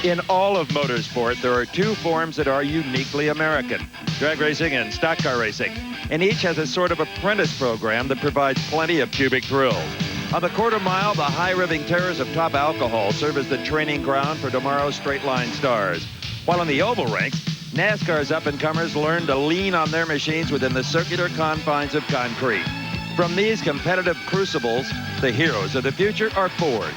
In all of motorsport, there are two forms that are uniquely American: drag racing and stock car racing. And each has a sort of apprentice program that provides plenty of cubic thrills. On the quarter mile, the high-revving terrors of top alcohol serve as the training ground for tomorrow's straight-line stars. While in the oval ranks, NASCAR's up-and-comers learn to lean on their machines within the circular confines of concrete. From these competitive crucibles, the heroes of the future are forged.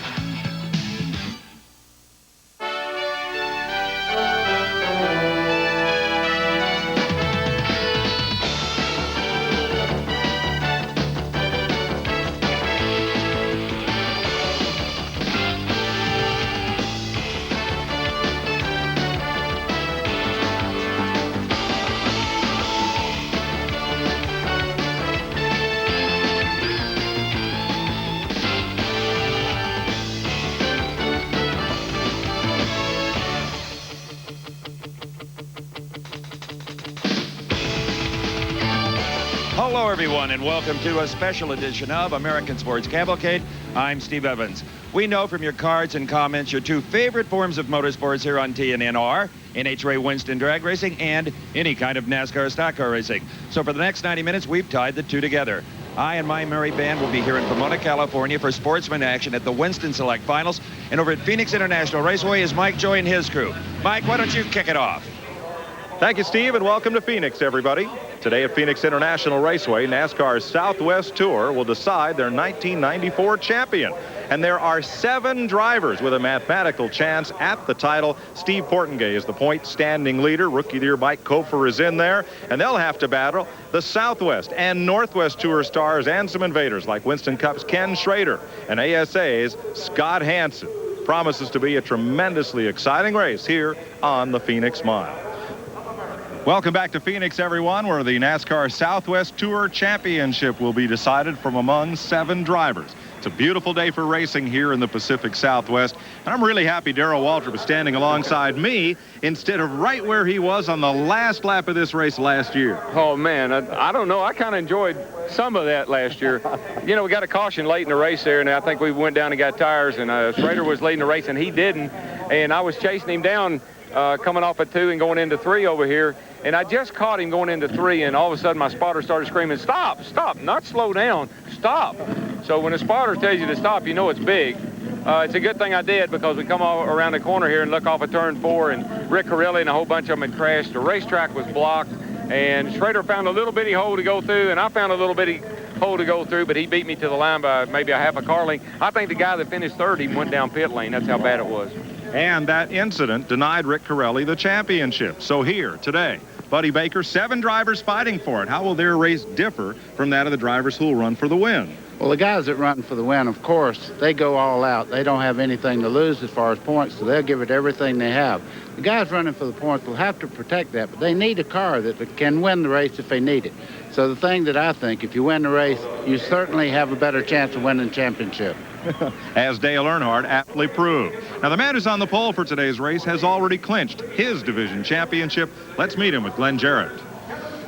Hello, everyone, and welcome to a special edition of American Sports Cavalcade. I'm Steve Evans. We know from your cards and comments your two favorite forms of motorsports here on TNN are NHRA Winston drag racing and any kind of NASCAR stock car racing. So for the next 90 minutes, we've tied the two together. I and my merry band will be here in Pomona, California for sportsman action at the Winston Select Finals. And over at Phoenix International Raceway is Mike Joy and his crew. Mike, why don't you kick it off? Thank you, Steve, and welcome to Phoenix, everybody. Today at Phoenix International Raceway, NASCAR's Southwest Tour will decide their 1994 champion. And there are 7 drivers with a mathematical chance at the title. Steve Portingay is the point-standing leader. Rookie of the Year Mike Kofer is in there. And they'll have to battle the Southwest and Northwest Tour stars and some invaders like Winston Cup's Ken Schrader and ASA's Scott Hansen. Promises to be a tremendously exciting race here on the Phoenix Mile. Welcome back to Phoenix, everyone, where the NASCAR Southwest Tour Championship will be decided from among 7 drivers. It's a beautiful day for racing here in the Pacific Southwest, and I'm really happy Darrell Waltrip is standing alongside me instead of right where he was on the last lap of this race last year. Oh, man, I don't know. I kind of enjoyed some of that last year. You know, we got a caution late in the race there, and I think we went down and got tires, and Schrader was leading the race, and he didn't, and I was chasing him down coming off at 2 and going into 3 over here. And I just caught him going into 3, and all of a sudden my spotter started screaming, "Stop, stop, not slow down, stop." So when a spotter tells you to stop, you know it's big. It's a good thing I did, because we come all around the corner here and look off at turn 4, and Rick Corelli and a whole bunch of them had crashed. The racetrack was blocked, and Schrader found a little bitty hole to go through, and I found a little bitty hole to go through, but he beat me to the line by maybe a half a car length. I think the guy that finished third even went down pit lane. That's how bad it was. And that incident denied Rick Corelli the championship. So here today, Buddy Baker, 7 drivers fighting for it. How will their race differ from that of the drivers who will run for the win? Well, the guys that run for the win, of course, they go all out. They don't have anything to lose as far as points, so they'll give it everything they have. The guys running for the points will have to protect that, but they need a car that can win the race if they need it. So the thing that I think, if you win the race, you certainly have a better chance of winning the championship. As Dale Earnhardt aptly proved. Now, the man who's on the pole for today's race has already clinched his division championship. Let's meet him with Glenn Jarrett.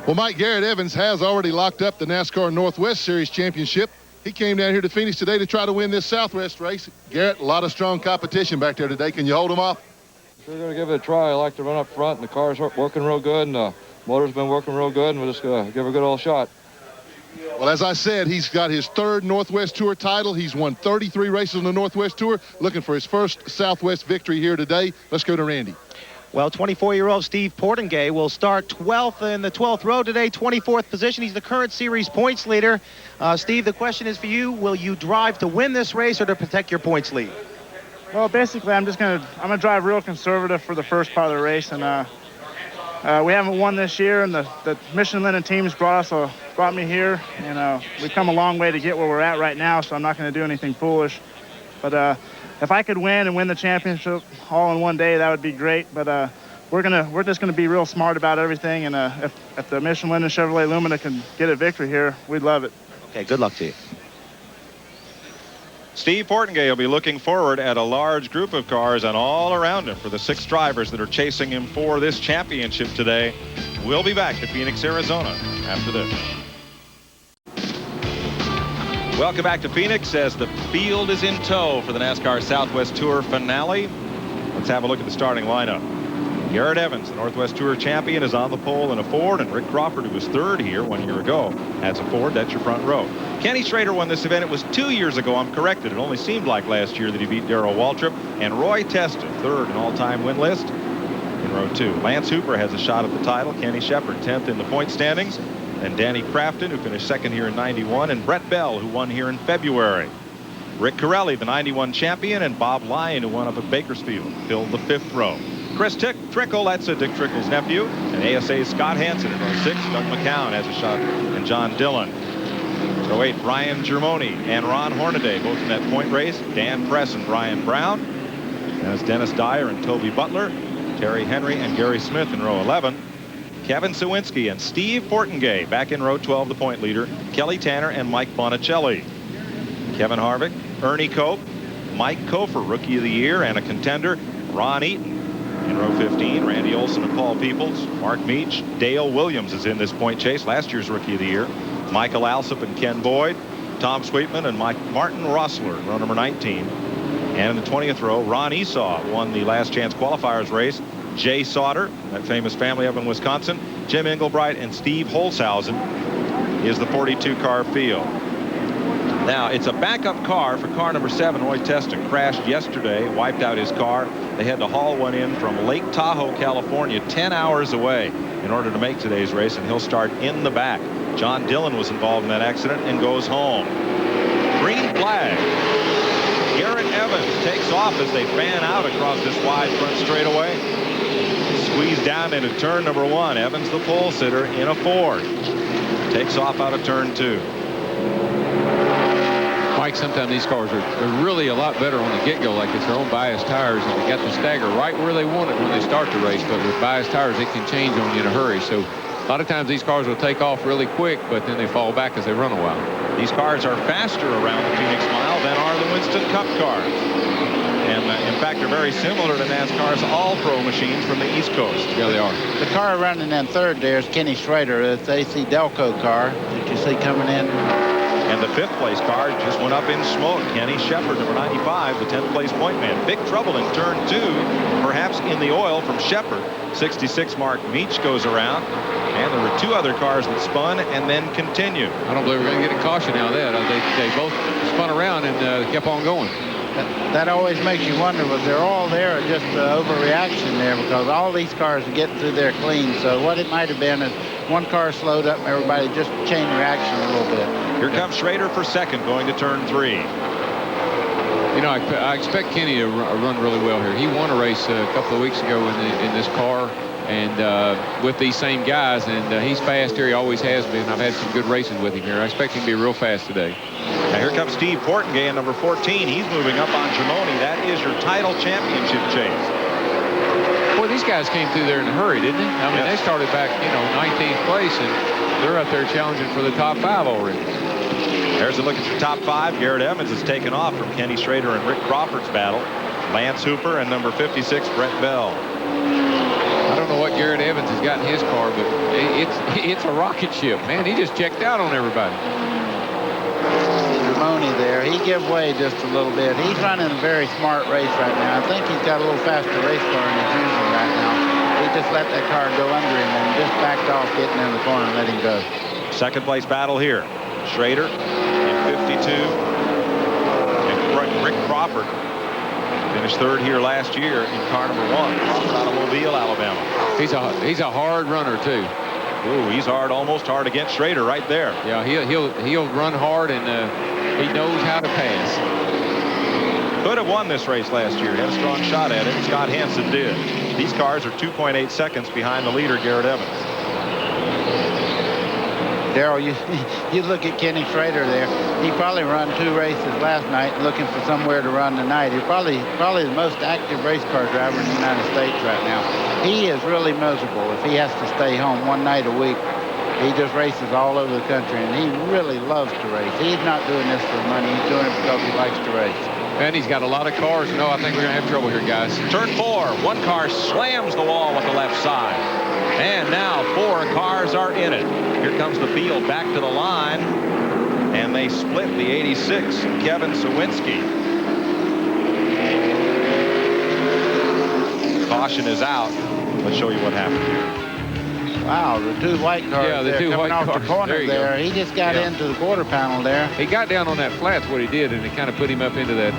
Well, Mike Garrett Evans has already locked up the NASCAR Northwest Series championship. He came down here to Phoenix today to try to win this Southwest race. Garrett, a lot of strong competition back there today. Can you hold them off? We're going to give it a try. I like to run up front, and the car's working real good, and the motor's been working real good, and we're just going to give it a good old shot. Well, as I said, he's got his 3rd Northwest Tour title. He's won 33 races on the Northwest Tour, looking for his first Southwest victory here today. Let's go to Randy. Well, 24-year-old Steve Portingay will start 12th in the 12th row today, 24th position. He's the current series points leader. Steve, the question is for you. Will you drive to win this race or to protect your points lead? Well, basically, I'm gonna drive real conservative for the first part of the race, and we haven't won this year, and the Michelin teams brought me here, and we've come a long way to get where we're at right now, so I'm not going to do anything foolish. But if I could win and win the championship all in one day, that would be great. But we're just gonna be real smart about everything, and if the Michelin and Chevrolet Lumina can get a victory here, we'd love it. Okay, good luck to you. Steve Portingay will be looking forward at a large group of cars and all around him for the 6 drivers that are chasing him for this championship today. We'll be back to Phoenix, Arizona after this. Welcome back to Phoenix as the field is in tow for the NASCAR Southwest Tour finale. Let's have a look at the starting lineup. Garrett Evans, the Northwest Tour champion, is on the pole in a Ford, and Rick Crawford, who was third here 1 year ago, has a Ford. That's your front row. Kenny Schrader won this event. It was 2 years ago. I'm corrected. It only seemed like last year that he beat Darrell Waltrip. And Roy Testa, third in all-time win list in row 2. Lance Hooper has a shot at the title. Kenny Shepard, 10th in the point standings. And Danny Crafton, who finished second here in 91. And Brett Bell, who won here in February. Rick Corelli, the 91 champion, and Bob Lyon, who won up at Bakersfield, filled the 5th row. Chris Trickle, that's Dick Trickle's nephew, and ASA's Scott Hansen in row 6. Doug McCown has a shot, and John Dillon. Row 8, Brian Germoni and Ron Hornaday, both in that point race. Dan Press and Brian Brown. That's Dennis Dyer and Toby Butler. Terry Henry and Gary Smith in row 11. Kevin Sawinski and Steve Portengay back in row 12, the point leader. Kelly Tanner and Mike Bonicelli. Kevin Harvick, Ernie Cope, Mike Kofer, Rookie of the Year and a contender. Ron Eaton in row 15. Randy Olson and Paul Peoples. Mark Meach. Dale Williams is in this point chase, last year's Rookie of the Year. Michael Alsop and Ken Boyd. Tom Sweetman and Martin Rossler in row number 19. And in the 20th row, Ron Esau won the last chance qualifiers race. Jay Sauter, that famous family up in Wisconsin. Jim Engelbright and Steve Holshausen is the 42 car field. Now, it's a backup car for car number 7. Roy Testa crashed yesterday, wiped out his car. They had to haul one in from Lake Tahoe, California, 10 hours away in order to make today's race, and he'll start in the back. John Dillon was involved in that accident and goes home. Green flag. Garrett Evans takes off as they fan out across this wide front straightaway. Squeezed down into turn number 1. Evans, the pole sitter, in a Ford. Takes off out of turn 2. Mike, sometimes these cars are really a lot better on the get-go, like it's their own biased tires, and they got the stagger right where they want it when they start the race. But with biased tires, it can change on you in a hurry. So a lot of times these cars will take off really quick, but then they fall back as they run a while. These cars are faster around the Phoenix Mile than are the Winston Cup cars. And in fact, they're very similar to NASCAR's All-Pro machines from the East Coast. Yeah, they are. The car running in third there is Kenny Schrader. It's the AC Delco car that you see coming in. And the 5th place car just went up in smoke. Kenny Shepard, number 95, the 10th place point man. Big trouble in turn 2, perhaps in the oil from Shepard. 66 Mark Meach goes around. And there were 2 other cars that spun and then continued. I don't believe we're going to get a caution out of that. They both spun around and kept on going. That always makes you wonder, was they're all there or just overreaction there, because all these cars are getting through there clean. So what it might have been is one car slowed up and everybody just chain reaction a little bit. Here comes Schrader for second, going to turn 3. You know, I expect Kenny to run really well here. He won a race a couple of weeks ago in this car, and with these same guys, and he's fast here. He always has been. I've had some good races with him here. I expect him to be real fast today. Now here comes Steve Portengay in number 14. He's moving up on Germoni. That is your title championship chase. Boy, these guys came through there in a hurry, didn't they? I mean, They started back, 19th place, and they're up there challenging for the top 5 already. There's a look at the top 5. Garrett Evans has taken off from Kenny Schrader and Rick Crawford's battle. Lance Hooper and number 56, Brett Bell. I don't know what Garrett Evans has got in his car, but it's a rocket ship, man. He just checked out on everybody. Germoni there, he gave way just a little bit. He's running a very smart race right now. I think he's got a little faster race car than he's using right now. He just let that car go under him and just backed off, getting in the corner and let him go. Second place battle here. Schrader in 52. And Rick Crawford finished third here last year in car number 1. Crawford out of Mobile, Alabama. He's a hard runner too. Ooh, he's hard, almost hard against Schrader right there. Yeah, he'll run hard, and he knows how to pass. Could have won this race last year. Had a strong shot at it. Scott Hansen did. These cars are 2.8 seconds behind the leader, Garrett Evans. Darrell, you look at Kenny Schrader there. He probably run 2 races last night looking for somewhere to run tonight. He's probably the most active race car driver in the United States right now. He is really miserable if he has to stay home one night a week. He just races all over the country, and he really loves to race. He's not doing this for money. He's doing it because he likes to race. And he's got a lot of cars. No, I think we're going to have trouble here, guys. Turn 4. One car slams the wall with the left side. And now 4 cars are in it. Here comes the field back to the line. And they split the 86, Kevin Sawinski. Caution is out. Let's show you what happened here. Wow, the two white cars the two coming white off cars. the corner There you there. go. He just got into the quarter panel there. He got down on that flat's what he did, and it kind of put him up into that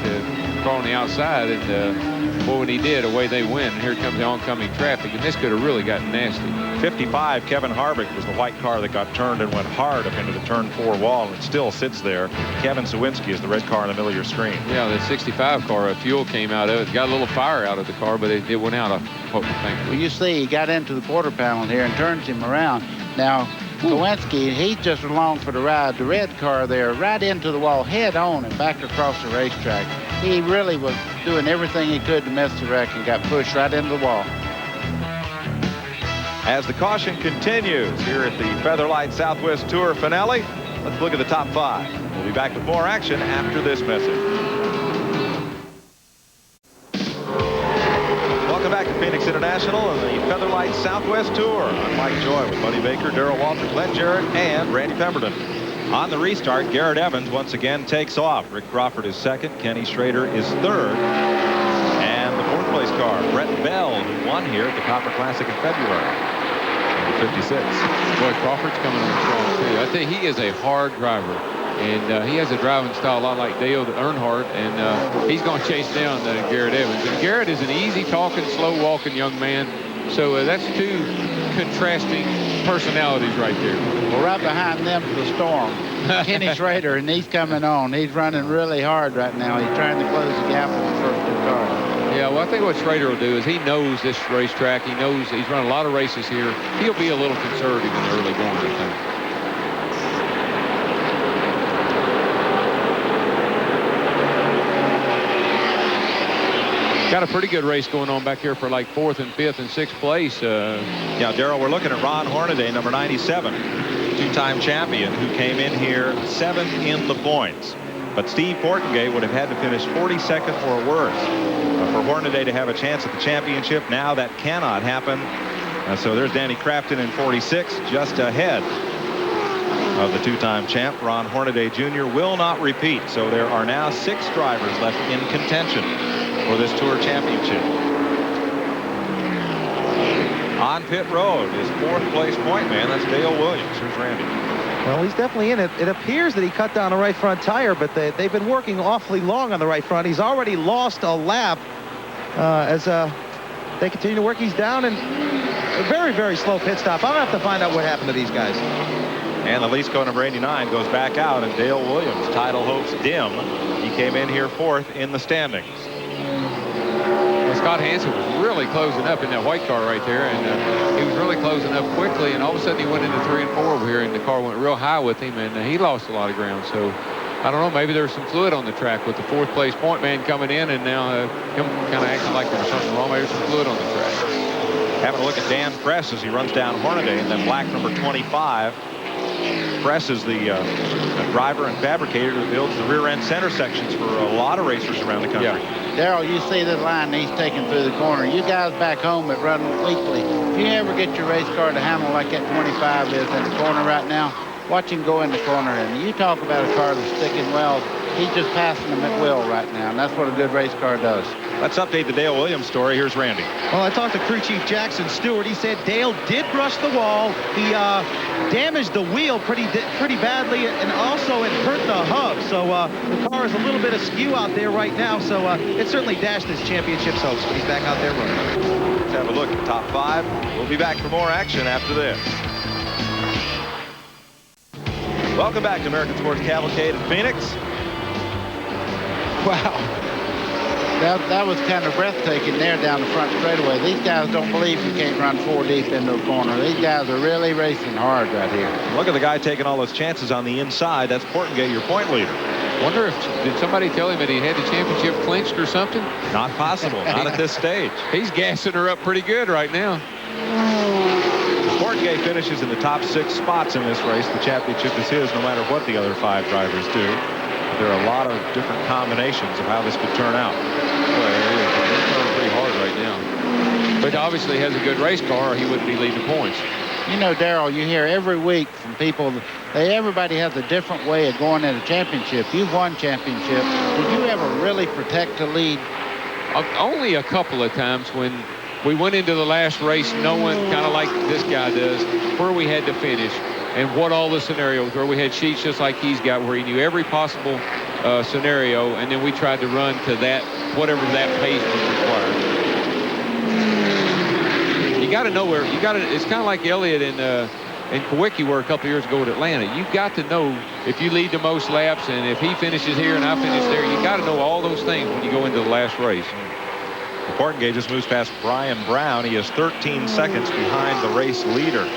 car on the outside. And boy, when he did, away they went. And here comes the oncoming traffic, and this could have really gotten nasty. 55, Kevin Harvick was the white car that got turned and went hard up into the turn 4 wall, and it still sits there. Kevin Sawinski is the red car in the middle of your screen. Yeah, the 65 car, fuel came out of it. Got a little fire out of the car, but it went out, Well, you see, he got into the quarter panel here and turns him around. Now, Sawinski, he's just along for the ride. The red car there, right into the wall, head on and back across the racetrack. He really was doing everything he could to mess the wreck and got pushed right into the wall. As the caution continues here at the Featherlite Southwest Tour finale, let's look at the top 5. We'll be back with more action after this message. Welcome back to Phoenix International and the Featherlite Southwest Tour. I'm Mike Joy with Buddy Baker, Darrell Walter, Glenn Jarrett, and Randy Pemberton. On the restart, Garrett Evans once again takes off. Rick Crawford is second. Kenny Schrader is third. And the fourth place car, Brett Bell, who won here at the Copper Classic in February. 56. Boy, Crawford's coming on strong, too. I think he is a hard driver. And he has a driving style a lot like Dale Earnhardt, and he's going to chase down Garrett Evans. And Garrett is an easy-talking, slow-walking young man. So that's two contrasting personalities right there. Well, right behind them is the Storm. Kenny Schrader, and he's coming on. He's running really hard right now. He's trying to close the gap with the first two cars. Yeah, well, I think what Schrader will do is he knows this racetrack. He knows he's run a lot of races here. He'll be a little conservative in the early going, I think. Got a pretty good race going on back here for like 4th and 5th and 6th place. Yeah, Darrell, we're looking at Ron Hornaday, number 97, two-time champion, who came in here 7th in the points. But Steve Portengay would have had to finish 42nd or worse for Hornaday to have a chance at the championship. Now that cannot happen. So there's Danny Crafton in 46, just ahead of the two-time champ. Ron Hornaday Jr. will not repeat. So there are now 6 drivers left in contention for this Tour Championship. On pit road is 4th place point man. That's Dale Williams. Here's Randy. Well, he's definitely in it. It appears that he cut down the right front tire, but they've been working awfully long on the right front. He's already lost a lap as they continue to work. He's down in a very, very slow pit stop. I'll have to find out what happened to these guys. And the lease code number 89 goes back out, and Dale Williams, title hopes dim. He came in here 4th in the standings. Scott Hansen was really closing up in that white car right there, and he was really closing up quickly, and all of a sudden he went into 3 and 4 over here, and the car went real high with him, and he lost a lot of ground. So I don't know, maybe there was some fluid on the track with the 4th place point man coming in, and now him kind of acting like there was something wrong. Maybe there's some fluid on the track. Having a look at Dan Press as he runs down Hornaday, and then black number 25. Press is the driver and fabricator who builds the rear end center sections for a lot of racers around the country. Yeah. Darrell, you see the line he's taking through the corner. You guys back home that run weekly, if you ever get your race car to handle like that 25 is in the corner right now, watch him go in the corner. And you talk about a car that's sticking well, he's just passing them at will right now, and that's what a good race car does. Let's update the Dale Williams story. Here's Randy. Well, I talked to crew chief Jackson Stewart. He said Dale did brush the wall. He damaged the wheel pretty badly, and also it hurt the hub. So the car is a little bit askew out there right now. So it certainly dashed his championship hopes, but he's back out there running. Let's have a look at top 5. We'll be back for more action after this. Welcome back to American Sports Cavalcade in Phoenix. Wow. That was kind of breathtaking there down the front straightaway. These guys don't believe you can't run 4 deep into a corner. These guys are really racing hard right here. Look at the guy taking all those chances on the inside. That's Portengay, your point leader. Wonder if, did somebody tell him that he had the championship clinched or something? Not possible. Not at this stage. He's gassing her up pretty good right now. Portengay finishes in the top 6 spots in this race. The championship is his no matter what the other 5 drivers do. There are a lot of different combinations of how this could turn out. Well, he's throwing pretty hard right now. But obviously has a good race car or he wouldn't be leading points. You know, Darrell, you hear every week from people, everybody has a different way of going at a championship. You've won championship. Did you ever really protect the lead? Only a couple of times when we went into the last race knowing, kind of like this guy does, where we had to finish and what all the scenarios, where we had sheets just like he's got, where he knew every possible scenario, and then we tried to run to that, whatever that pace was required. You got to know where, it's kind of like Elliott and Kawicki were a couple years ago at Atlanta. You've got to know if you lead the most laps, and if he finishes here and I finish there, you got to know all those things when you go into the last race. Portengate just moves past Brian Brown. He is 13 seconds behind the race leader.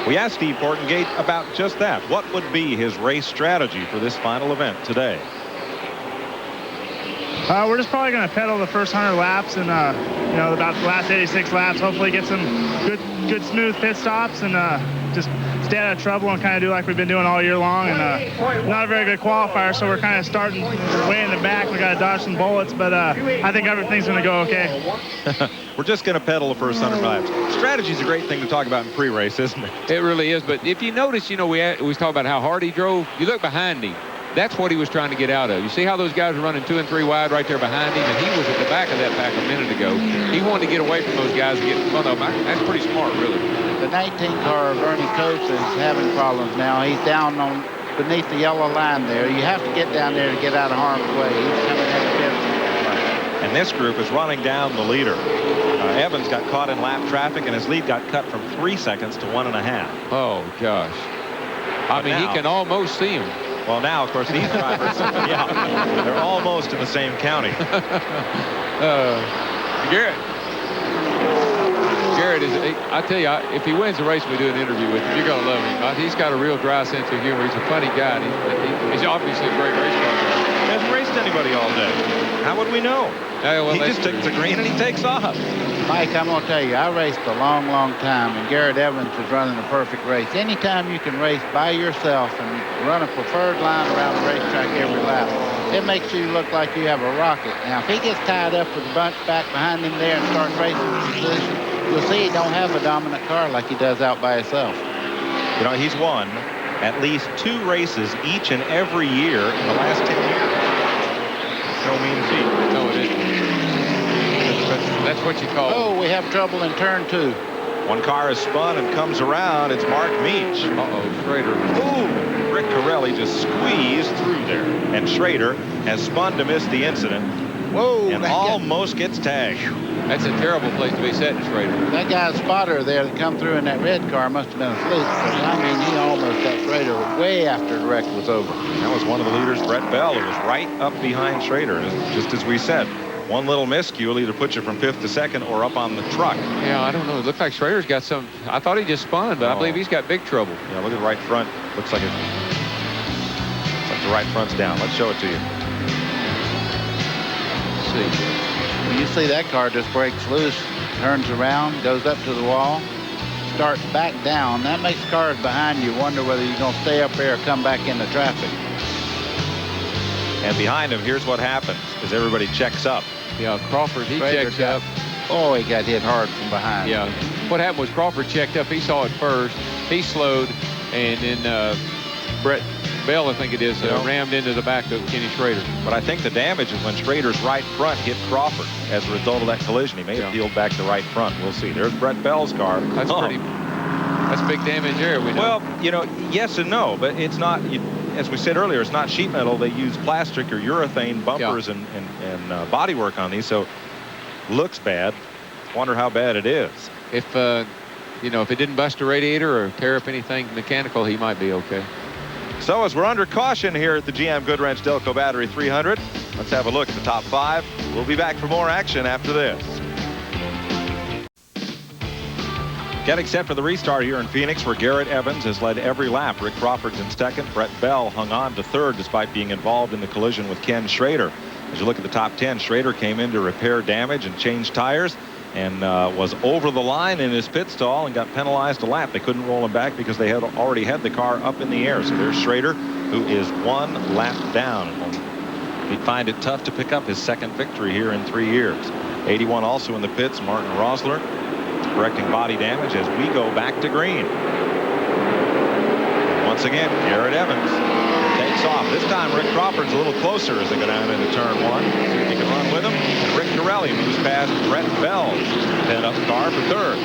We asked Steve Portengate about just that. What would be his race strategy for this final event today? We're just probably going to pedal the first 100 laps and, you know, about the last 86 laps, hopefully get some good smooth pit stops and just stay out of trouble and kind of do like we've been doing all year long. And not a very good qualifier, so we're kind of starting way in the back. We got to dodge some bullets, but I think everything's going to go okay. We're just going to pedal the first 100 laps. Strategy is a great thing to talk about in pre-race, isn't it? It really is. But if you notice, you know, we was talking about how hard he drove. You look behind him. That's what he was trying to get out of. You see how those guys were running 2 and 3 wide right there behind him, and he was at the back of that pack a minute ago. He wanted to get away from those guys and get in front of them. That's pretty smart, really. The 19 car, Bernie Coates, is having problems now. He's down on beneath the yellow line there. You have to get down there to get out of harm's way. He's coming in a bit. And this group is running down the leader. Evans got caught in lap traffic, and his lead got cut from 3 seconds to 1.5. Oh, gosh. I mean, he can almost see him. Well, now, of course, these drivers, yeah, they're almost in the same county. Garrett is, I tell you, if he wins the race, we do an interview with him. You're going to love him. He's got a real dry sense of humor. He's a funny guy. And he's obviously a great race car driver. He hasn't raced anybody all day. How would we know? Well, he just takes the green and he takes off. Mike, I'm going to tell you, I raced a long, long time, and Garrett Evans is running a perfect race. Anytime you can race by yourself and run a preferred line around the racetrack every lap, it makes you look like you have a rocket. Now, if he gets tied up with the bunch back behind him there and starts racing the position, you'll see he don't have a dominant car like he does out by himself. You know, he's won at least 2 races each and every year in the last 10 years. No mean feat. No, it isn't. That's what you call. Oh, we have trouble in turn 2. One car is spun and comes around. It's Mark Meach. Uh-oh, Schrader. Ooh, Rick Corelli just squeezed through there. And Schrader has spun to miss the incident. Whoa. And almost gets tagged. That's a terrible place to be setting, Schrader. That guy's spotter there that come through in that red car must have been a fluke. But I mean, he almost got Schrader way after the wreck was over. That was one of the leaders, Brett Bell, who was right up behind Schrader. Just as we said, one little miscue will either put you from 5th to 2nd or up on the truck. Yeah, I don't know. It looked like Schrader's got some. I thought he just spun, but I believe he's got big trouble. Yeah, look at the right front. Looks like the right front's down. Let's show it to you. Let's see. When you see that car just breaks loose, turns around, goes up to the wall, starts back down. That makes cars behind you wonder whether you're going to stay up there or come back into traffic. And behind him, here's what happens as everybody checks up. Yeah, Crawford, he checks up. Oh, he got hit hard from behind. Yeah. What happened was Crawford checked up. He saw it first. He slowed, and then Brett Bell, I think it is, rammed into the back of Kenny Schrader. But I think the damage is when Schrader's right front hit Crawford as a result of that collision. He may have peeled back the right front. We'll see. There's Brett Bell's car. That's that's big damage there. We know. Well, you know, yes and no, but it's not. As we said earlier, it's not sheet metal. They use plastic or urethane bumpers and bodywork on these, so looks bad. Wonder how bad it is. If you know, if it didn't bust a radiator or tear up anything mechanical, he might be okay. So as we're under caution here at the GM Goodwrench Delco Battery 300, let's have a look at the top 5. We'll be back for more action after this. Getting set for the restart here in Phoenix, where Garrett Evans has led every lap. Rick Crawford's in 2nd. Brett Bell hung on to 3rd despite being involved in the collision with Ken Schrader. As you look at the top 10, Schrader came in to repair damage and change tires and was over the line in his pit stall and got penalized a lap. They couldn't roll him back because they had already had the car up in the air. So there's Schrader, who is 1 lap down. He'd find it tough to pick up his 2nd victory here in 3 years. 81 also in the pits, Martin Rosler, correcting body damage as we go back to green. Once again, Garrett Evans takes takes off. This time Rick Crawford's a little closer as they go down into turn 1. See if he can run with him. And Rick Torelli moves past Brett Bell. Then up the car for third.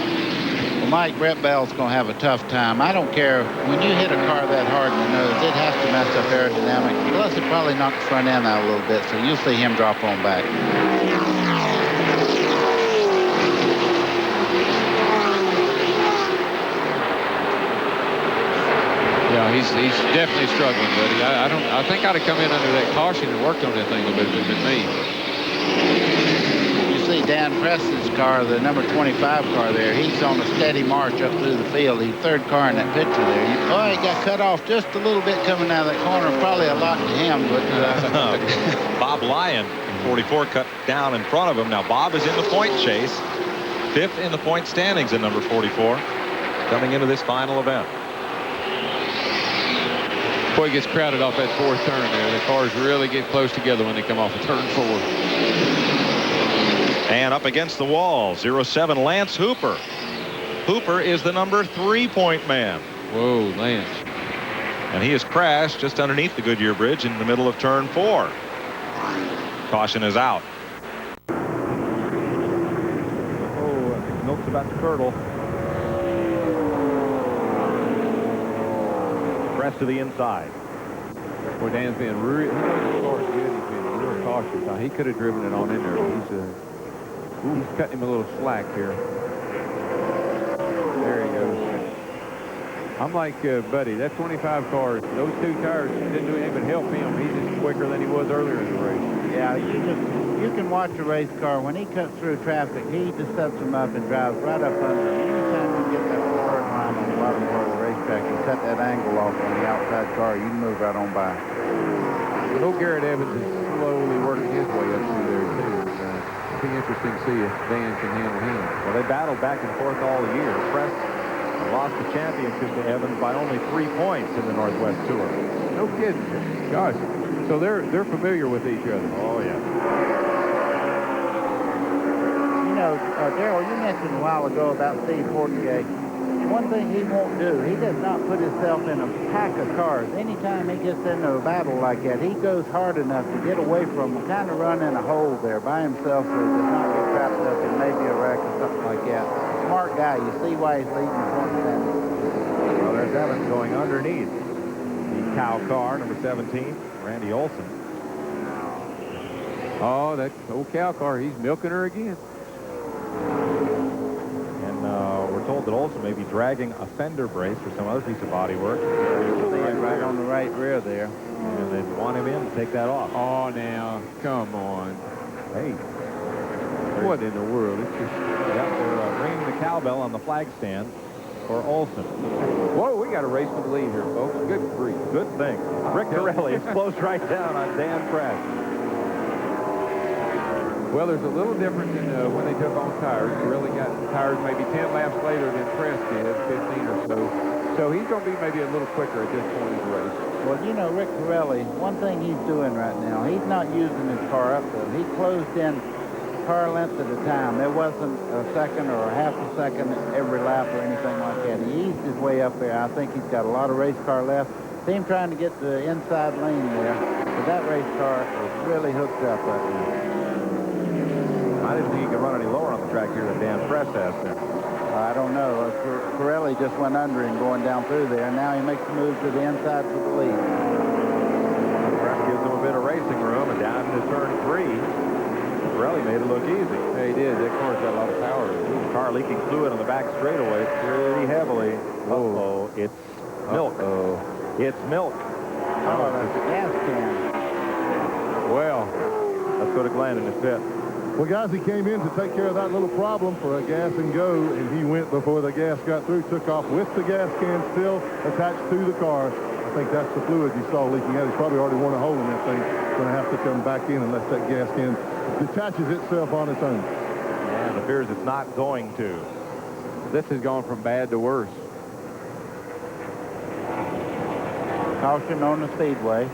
Well, Mike, Brett Bell's going to have a tough time. I don't care. When you hit a car that hard in the nose, it has to mess up aerodynamics. Plus, it probably knocked the front end out a little bit, so you'll see him drop on back. Yeah, he's definitely struggling, buddy. I think I'd have come in under that caution and worked on that thing a little bit if it had been me. You see Dan Preston's car, the number 25 car there, he's on a steady march up through the field. He's third car in that picture there. He got cut off just a little bit coming out of that corner. Probably a lot to him, but... Bob Lyon in 44 cut down in front of him. Now Bob is in the point chase. 5th in the point standings at number 44 coming into this final event. Boy, he gets crowded off that 4th turn there. The cars really get close together when they come off of turn 4. And up against the wall, 07 Lance Hooper. Hooper is the number 3-point man. Whoa, Lance. And he has crashed just underneath the Goodyear Bridge in the middle of turn 4. Caution is out. Oh, milk's about to curdle. Press to the inside. Boy, Dan's being real. He knows the car's good. He's being real cautious. Now, he could have driven it on in there. He's cutting him a little slack here. There he goes. I'm like Buddy. That 25 car, those 2 tires didn't do anything but help him. He's just quicker than he was earlier in the race. Yeah, you can watch a race car. When he cuts through traffic, he just sets them up and drives right up under them. Anytime you get that third line on the bottom part of the racetrack and set that angle off on the outside car, you can move right on by. But old Garrett Evans is slowly working his way up through there, too. It'll be interesting to see if Dan can handle him. Well, they battled back and forth all year. Press lost the championship to Evans by only 3 points in the Northwest Tour. No kidding. Gosh. So they're familiar with each other. Oh, yeah. You know, Darrell, you mentioned a while ago about Steve Portengay. One thing he won't do, he does not put himself in a pack of cars. Anytime he gets into a battle like that, he goes hard enough to get away from them, kind of run in a hole there by himself so he does not get trapped up in maybe a wreck or something like that. Smart guy. You see why he's leading the point standing. Well, there's Evans going underneath the cow car, number 17, Randy Olson. Oh, that old cow car, he's milking her again. We're told that Olson may be dragging a fender brace for some other piece of body work. Right on the right rear there. And they want him in to take that off. Oh, now, come on. Hey. What in the world? It's just... They're ringing the cowbell on the flag stand for Olson. Whoa, we got a race for the lead here, folks. Good grief. Good thing. Rick Torelli is close right down on Dan Press. Well, there's a little difference in when they took on tires. He really got tires maybe 10 laps later than Press did, 15 or so. So he's going to be maybe a little quicker at this point in the race. Well, you know, Rick Torelli, one thing he's doing right now, he's not using his car up there. He closed in car length at a time. There wasn't a second or a half a second every lap or anything like that. He eased his way up there. I think he's got a lot of race car left. See him trying to get the inside lane there, but that race car is really hooked up right now. I didn't think he could run any lower on the track here than Dan Press has there. I don't know. Pirelli just went under him going down through there, and now he makes the move to the inside for the lead. Press gives him a bit of racing room, and down into turn 3, Pirelli made it look easy. Yeah, he did. That car's got a lot of power. The car leaking fluid on the back straightaway pretty heavily. Uh-oh, it's milk. It's milk. Oh, that's a gas can. Well, let's go to Glenn in his pit. Well, guys, he came in to take care of that little problem for a gas and go, and he went before the gas got through, took off with the gas can still attached to the car. I think that's the fluid you saw leaking out. He's probably already worn a hole in that thing. Going to have to come back in unless that gas can detaches itself on its own. And it appears it's not going to. This has gone from bad to worse. Caution on the speedway.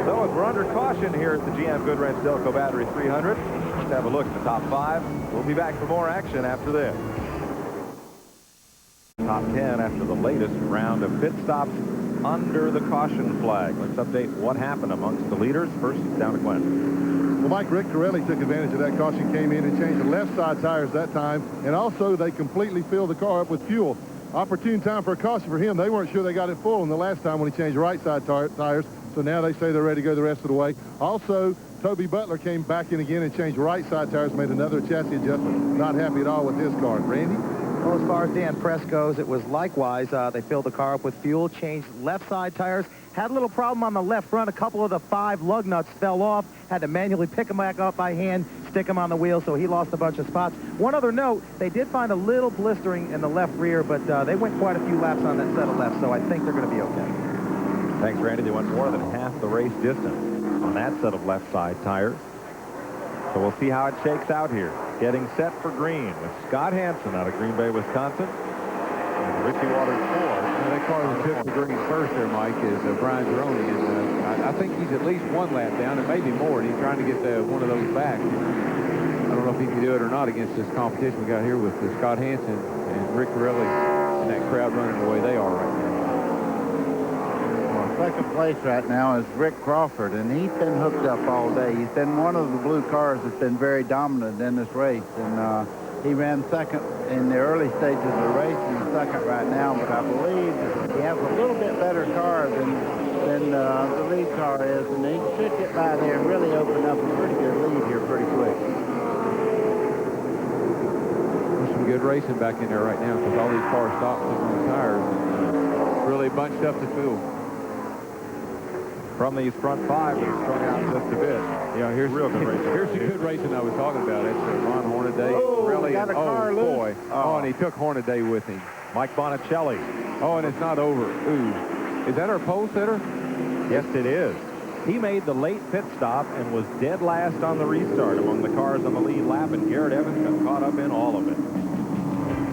So we're under caution here at the GM Goodwrench Delco Battery 300. Let's have a look at the top 5. We'll be back for more action after this. Top 10 after the latest round of pit stops under the caution flag. Let's update what happened amongst the leaders. First, down to Glenn. Well, Mike, Rick Corelli took advantage of that caution, came in and changed the left side tires that time, and also they completely filled the car up with fuel. Opportune time for a caution for him. They weren't sure they got it full in the last time when he changed right side tires, so now they say they're ready to go the rest of the way. Also, Toby Butler came back in again and changed right side tires, made another chassis adjustment. Not happy at all with his car. Randy? Well, as far as Dan Press goes, it was likewise. They filled the car up with fuel, changed left side tires, had a little problem on the left front. A couple of the 5 lug nuts fell off, had to manually pick them back up by hand, stick them on the wheel, so he lost a bunch of spots. One other note, they did find a little blistering in the left rear, but they went quite a few laps on that set of left, so I think they're going to be okay. Thanks, Randy. They went more than half the race distance on that set of left side tires. So we'll see how it shakes out here. Getting set for green with Scott Hansen out of Green Bay, Wisconsin. And Richie Waters fourth. That car that took the green first there, Mike, is Brian Zeroni. And I think he's at least 1 lap down, and maybe more, and he's trying to get one of those back. I don't know if he can do it or not against this competition we got here with Scott Hansen and Rick Corelli and that crowd running the way they are right now. Second place right now is Rick Crawford, and he's been hooked up all day. He's been one of the blue cars that's been very dominant in this race, and he ran second in the early stages of the race. He's second right now, but I believe he has a little bit better car than the lead car is, and he should get by there and really open up a pretty good lead here pretty quick. There's some good racing back in there right now because all these cars stopped on the tires and really bunched up the field. From these front 5, they're strung out just a bit. Yeah, here's real good racing. Here's the good racing I was talking about. It's Ron Hornaday. Oh, really, got a car loose. Boy. Oh, and he took Hornaday with him. Mike Bonicelli. Oh, and it's not over. Ooh. Is that our pole sitter? Yes, it is. He made the late pit stop and was dead last on the restart among the cars on the lead lap, and Garrett Evans got caught up in all of it.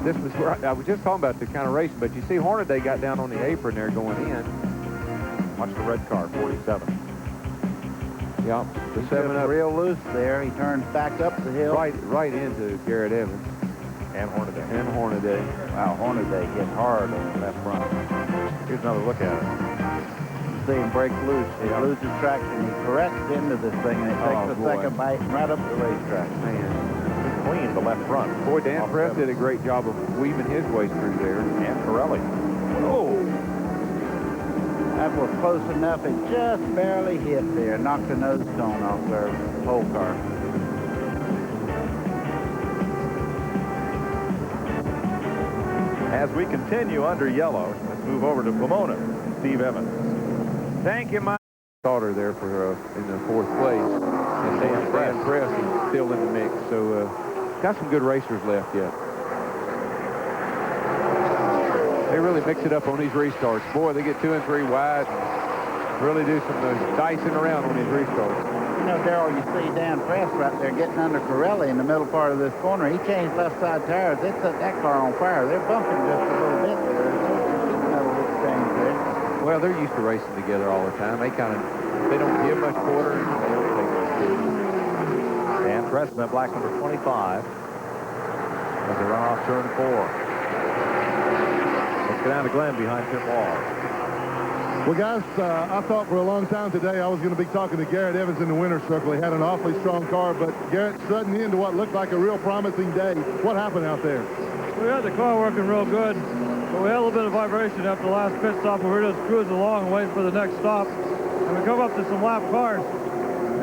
This was where I was just talking about the kind of racing, but you see Hornaday got down on the apron there going in. Watch the red car, 47. Yeah, the 7-up. Real loose there. He turns back up the hill. Right into Garrett Evans. And Hornaday. Wow, Hornaday hit hard on the left front. Here's another look at it. See him break loose. He loses traction. He corrects into this thing, and it takes a second bite and right up the racetrack. Man, he cleaned the left front. Boy, Dan Press did a great job of weaving his way through there. And Corelli. Oh! That was close enough. It just barely hit there. Knocked the nose cone off their pole car. As we continue under yellow, let's move over to Pomona. Steve Evans. Thank you, Mike. Starter there for in the 4th place. And Dan Press is still in the mix. So got some good racers left yet. They really mix it up on these restarts. Boy, they get 2 and 3 wide and really do some dicing around on these restarts. You know, Darrell, you see Dan Press right there getting under Corelli in the middle part of this corner. He changed left side tires. They set that car on fire. They're bumping just a little bit there. Metal exchange there. Well, they're used to racing together all the time. They don't give much quarter. And they don't take much quarter. Dan Press in that black number 25 as they run off turn 4. Let's go down to Glenn behind Tim Wall. Well, guys, I thought for a long time today I was going to be talking to Garrett Evans in the winner's circle. He had an awfully strong car, but Garrett sudden into what looked like a real promising day. What happened out there? We had the car working real good, but we had a little bit of vibration after the last pit stop. We were just cruising along and waiting for the next stop. And we come up to some lap cars,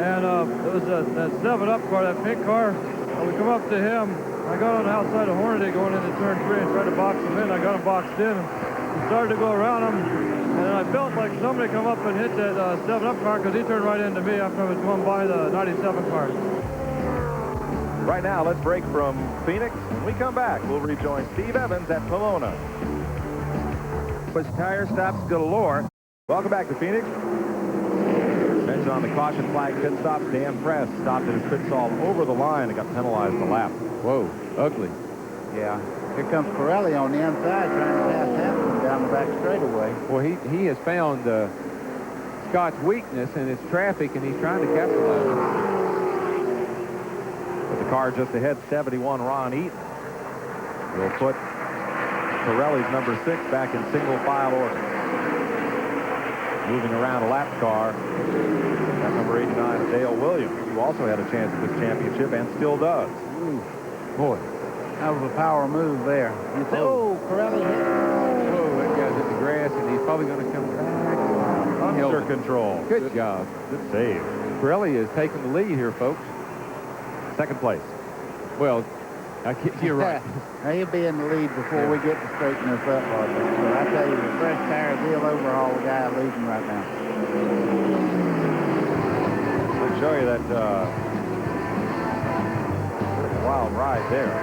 and it was that 7-up car, that pink car. And we come up to him. I got on the outside of Hornaday going into turn 3 and tried to box him in. I got him boxed in. We started to go around him. And I felt like somebody come up and hit that 7-up car because he turned right into me after I was going by the 97 car. Right now, let's break from Phoenix. When we come back, we'll rejoin Steve Evans at Pomona. Was tire stops galore. Welcome back to Phoenix. Mentioned on the caution flag pit stop, Dan Press stopped at his pit stall over the line and got penalized a lap. Whoa, ugly. Yeah. Here comes Corelli on the inside trying to pass Hansen down the back straightaway. Well, he has found Scott's weakness, and it's traffic, and he's trying to capitalize on it. With the car just ahead, 71 Ron Eaton will put Corelli's number 6 back in single file order. moving around a lap car. That number 89, Dale Williams, who also had a chance at this championship and still does. Ooh. Boy. That was a power move there. Oh, Pirelli hit. Oh, that guy's in the grass, and he's probably going to come back. Under control. Good job. Good save. Pirelli is taking the lead here, folks. Second place. Well, you're right. Now he'll be in the lead before we get to straighten this up, Arthur. So I tell you, the fresh tires, he'll overhaul the guy leading right now. I'll show you that wild ride there.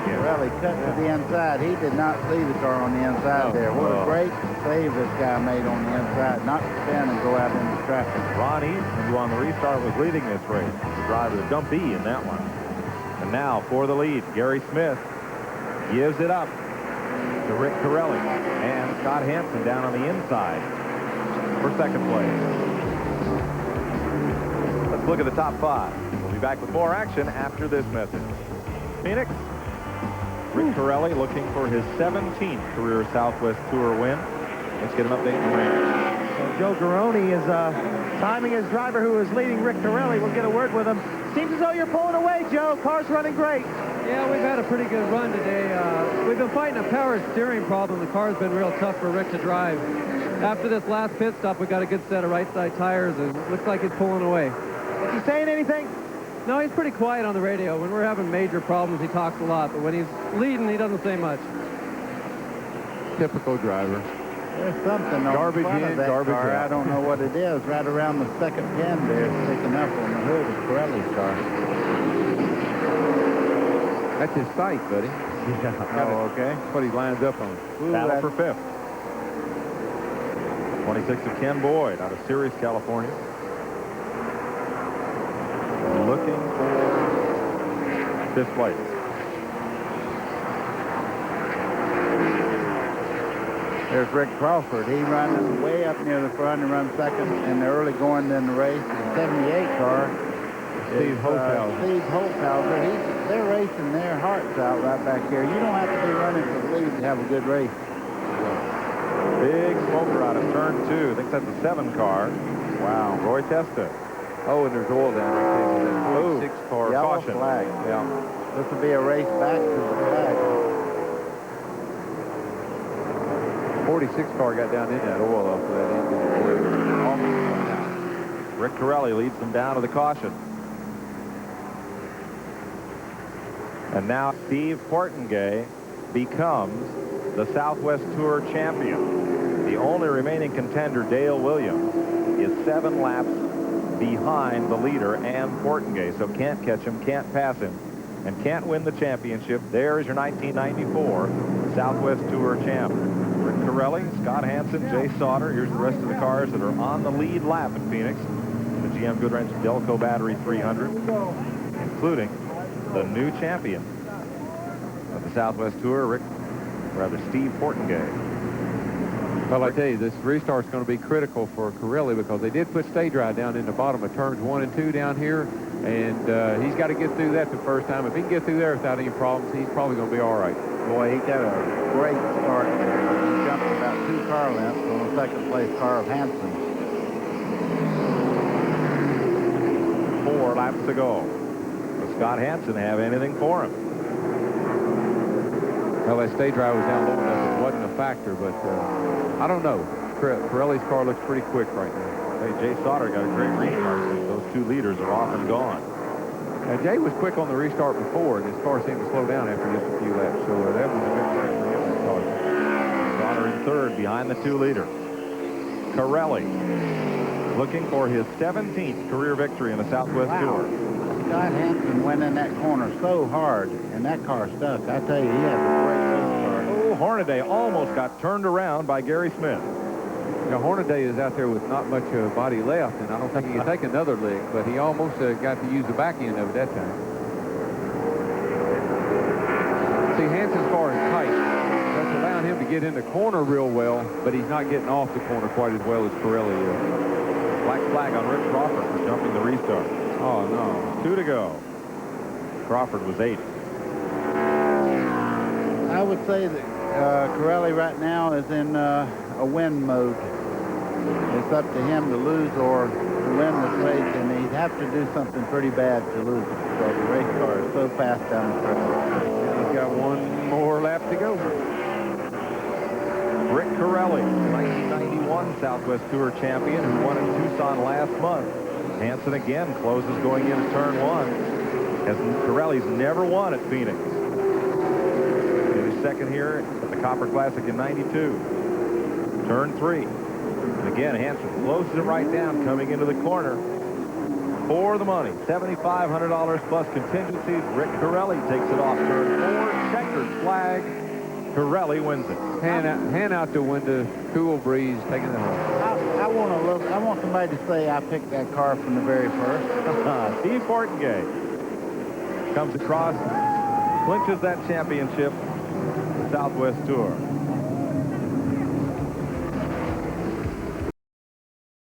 Pirelli cut to the inside. He did not see the car on the inside there. What a great save this guy made on the inside, not to spin and go out into traffic. Ron Easton, who on the restart was leading this race, the driver of Dump E in that one. And now for the lead, Gary Smith gives it up to Rick Pirelli and Scott Hansen down on the inside for second place. Let's look at the top 5. We'll be back with more action after this message. Phoenix, Rick Pirelli looking for his 17th career Southwest Tour win. Let's get an update from Randy. So Joe Garone is timing his driver who is leading Rick Pirelli. We'll get a word with him. Seems as though you're pulling away, Joe. Car's running great. Yeah, we've had a pretty good run today. We've been fighting a power steering problem. The car's been real tough for Rick to drive. After this last pit stop, we got a good set of right side tires, and it looks like he's pulling away. Is he saying anything? No, he's pretty quiet on the radio. When we're having major problems, he talks a lot, but when he's leading, he doesn't say much. Typical driver. There's something on the front of that car. I don't know what it is. Right around the second pin there, sticking up on the hood of Pirelli's car. That's his sight, buddy. Yeah. Oh, okay. That's what he lines up on. Battle for 5th. 26 of Ken Boyd out of Ceres, California. Looking for 5th place. There's Rick Crawford. He runs way up near the front and runs second in the early going in the race. The 78 car. Steve Holthauser. Steve Holthauser. They're racing their hearts out right back here. You don't have to be running for the lead to have a good race. Big smoker out of turn 2. I think that's a 7 car. Wow. Roy Testa. Oh, and there's oil down there. Oh, 6 car yellow caution. flag. Yeah. This will be a race back to the flag. 46 car got down in that oil off of that engine. Rick Pirelli leads them down to the caution. And now Steve Portengay becomes the Southwest Tour champion. The only remaining contender, Dale Williams, is 7 laps behind the leader and Portengay, so can't catch him, can't pass him, and can't win the championship. There's your 1994 Southwest Tour champ. Rick Pirelli, Scott Hansen, Jay Sauter. Here's the rest of the cars that are on the lead lap in Phoenix. The GM Goodwrench Delco Battery 300, including the new champion of the Southwest Tour, Steve Portengay. Well, I tell you, this restart's going to be critical for Pirelli because they did put stage ride down in the bottom of turns 1 and 2 down here, and he's got to get through that the first time. If he can get through there without any problems, he's probably going to be all right. Boy, he got a great start there. He jumped about 2 car lengths on the second place car of Hansen. 4 laps to go. Does Scott Hansen have anything for him? Well, that stage ride was down low enough. It wasn't a factor, but I don't know. Pirelli's car looks pretty quick right now. Hey, Jay Sauter got a great restart since those 2 leaders are off and gone. Now, Jay was quick on the restart before, and his car seemed to slow down after just a few laps. So that was a big thing for him to start. Sauter in 3rd behind the 2 leaders. Pirelli looking for his 17th career victory in the Southwest Tour. Scott Hansen went in that corner so hard, and that car stuck. I tell you, he has a great race car. Oh, Hornaday almost got turned around by Gary Smith. Now, Hornaday is out there with not much body left, and I don't think he can take another lick, but he almost got to use the back end of it that time. See, Hansen's car is tight. That's allowing him to get in the corner real well, but he's not getting off the corner quite as well as Pirelli is. Black flag on Rick Crawford for jumping the restart. Oh, no. 2 to go. Crawford was 8th. I would say that Pirelli right now is in a win mode. His it's up to him to lose or to win this race, and he'd have to do something pretty bad to lose it because the race car is so fast down the circuit. He's got one more lap to go. Rick Corelli, 1991 Southwest Tour champion who won in Tucson last month. Hansen again closes going into turn 1. As Corelli's never won at Phoenix. In his second here at the Copper Classic in 92. Turn 3. And again, Hansen closes it right down coming into the corner. For the money, $7,500 plus contingencies. Rick Corelli takes it off turn 4. Checkered flag. Corelli wins it. Hand out the window, cool breeze, taking it home. I want somebody to say I picked that car from the very first. Steve Portengay comes across, clinches that championship, the Southwest Tour.